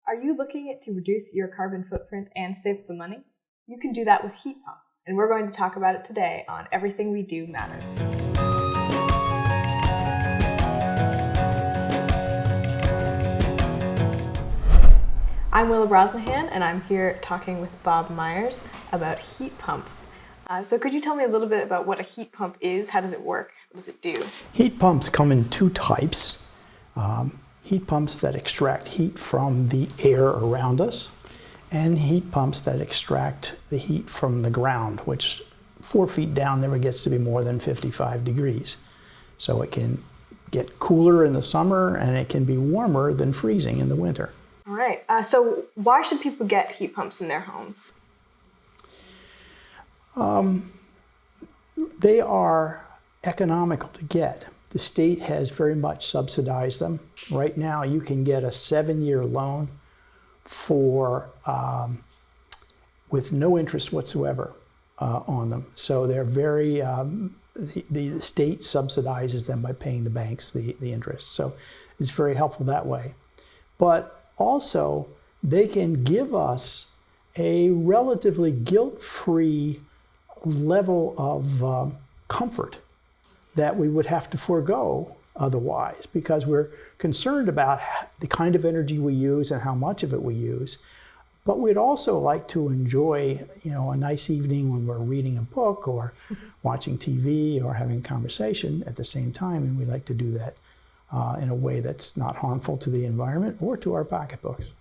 Are you looking to reduce your carbon footprint and save some money? You can do that with heat pumps, and we're going to talk about it today on Everything We Do Matters. I'm Willa Brosnahan, and I'm here talking with Bob Myers about heat pumps. So could you tell me a little bit about what a heat pump is? How does it work? What does it do? Heat pumps come in two types. Heat pumps that extract heat from the air around us, and heat pumps that extract the heat from the ground, which 4 feet down never gets to be more than 55 degrees. So it can get cooler in the summer, and it can be warmer than freezing in the winter. All right. So why should people get heat pumps in their homes? They are economical to get. The state has very much subsidized them. Right now, you can get a 7-year loan for with no interest whatsoever on them. So they're very, the state subsidizes them by paying the banks the interest. So it's very helpful that way. But also, they can give us a relatively guilt-free level of comfort that we would have to forego otherwise, because we're concerned about the kind of energy we use and how much of it we use. But we'd also like to enjoy, a nice evening when we're reading a book or watching TV or having a conversation at the same time, and we like to do that in a way that's not harmful to the environment or to our pocketbooks.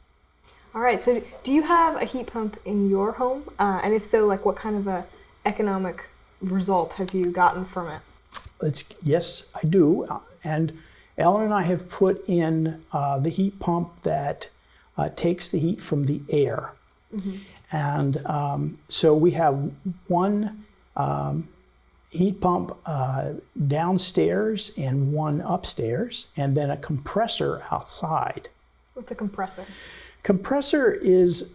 All right, so do you have a heat pump in your home? And if so, what kind of a economic result have you gotten from it? Yes, I do. And Ellen and I have put in the heat pump that takes the heat from the air. Mm-hmm. And so we have one heat pump downstairs and one upstairs, and then a compressor outside. What's a compressor? Compressor is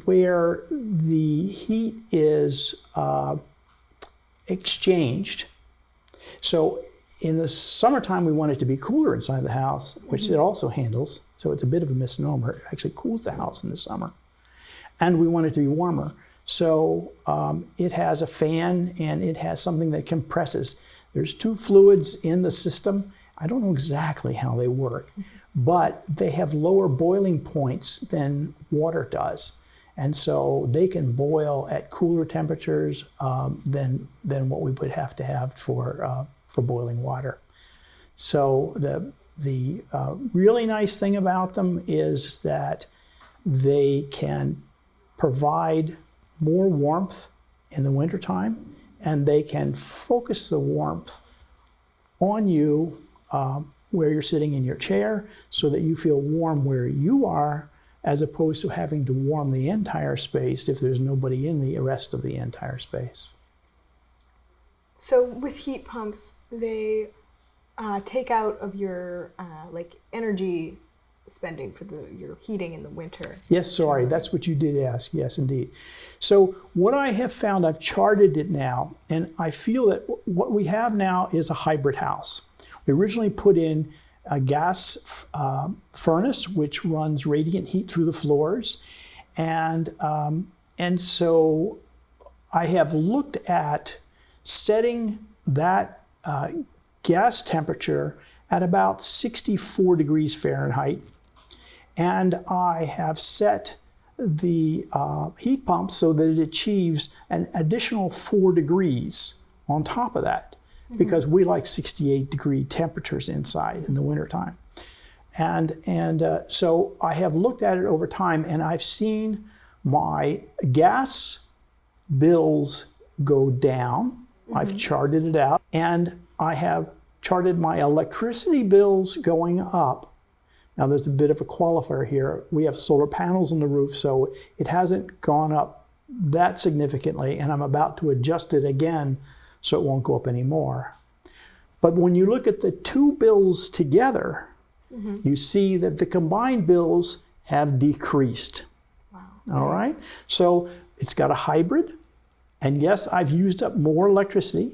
where the heat is exchanged. So in the summertime, we want it to be cooler inside the house, which it also handles. So it's a bit of a misnomer. It actually cools the house in the summer. And we want it to be warmer. So it has a fan, and it has something that compresses. There's two fluids in the system. I don't know exactly how they work, but they have lower boiling points than water does. And so they can boil at cooler temperatures than what we would have to have for boiling water. So the really nice thing about them is that they can provide more warmth in the wintertime, and they can focus the warmth on you where you're sitting in your chair so that you feel warm where you are, as opposed to having to warm the entire space if there's nobody in the rest of the entire space. So with heat pumps, they take out of your energy spending for your heating in the winter. Yes, sorry, that's what you did ask. Yes, indeed. So what I have found, I've charted it now, and I feel that what we have now is a hybrid house. We originally put in a gas furnace, which runs radiant heat through the floors. And so I have looked at setting that gas temperature at about 64 degrees Fahrenheit. And I have set the heat pump so that it achieves an additional 4 degrees on top of that, because we like 68-degree temperatures inside in the wintertime. And so I have looked at it over time, and I've seen my gas bills go down. I've charted it out, and I have charted my electricity bills going up. Now there's a bit of a qualifier here. We have solar panels on the roof, so it hasn't gone up that significantly, and I'm about to adjust it again so it won't go up anymore. But when you look at the two bills together, you see that the combined bills have decreased. Wow. All right? So it's got a hybrid, and yes, I've used up more electricity,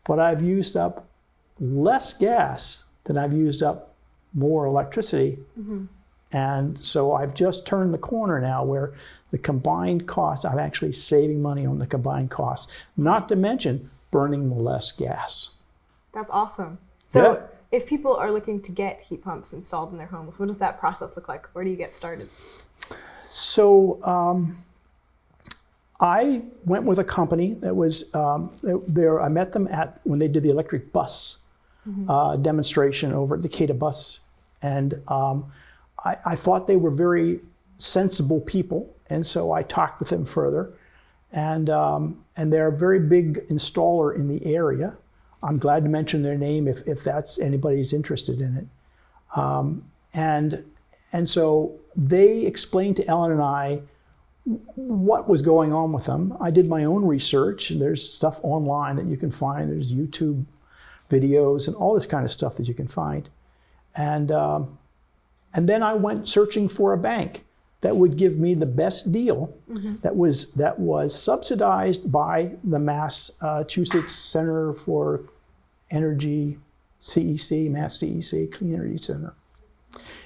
but I've used up less gas than I've used up more electricity And so I've just turned the corner now where the combined costs, I'm actually saving money on the combined costs, not to mention burning less gas. That's awesome. So Yeah. if people are looking to get heat pumps installed in their homes, what does that process look like? Where do you get started? So I went with a company that was there. I met them when they did the electric bus demonstration over at the Decatur Bus, and I thought they were very sensible people, and so I talked with them further, and they're a very big installer in the area. I'm glad to mention their name if that's anybody's interested in it, and so they explained to Ellen and I what was going on with them. I did my own research, and there's stuff online that you can find. There's YouTube videos and all this kind of stuff that you can find. And then I went searching for a bank that would give me the best deal that was subsidized by the Massachusetts Center for Energy, CEC, Mass CEC, Clean Energy Center.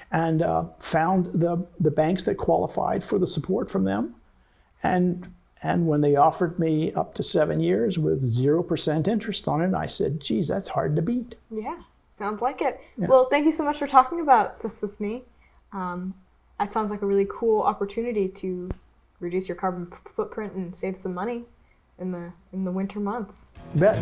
And found the banks that qualified for the support from them. And when they offered me up to 7 years with 0% interest on it, I said, geez, that's hard to beat. Yeah, sounds like it. Yeah. Well, thank you so much for talking about this with me. That sounds like a really cool opportunity to reduce your carbon footprint and save some money in the winter months. Bet.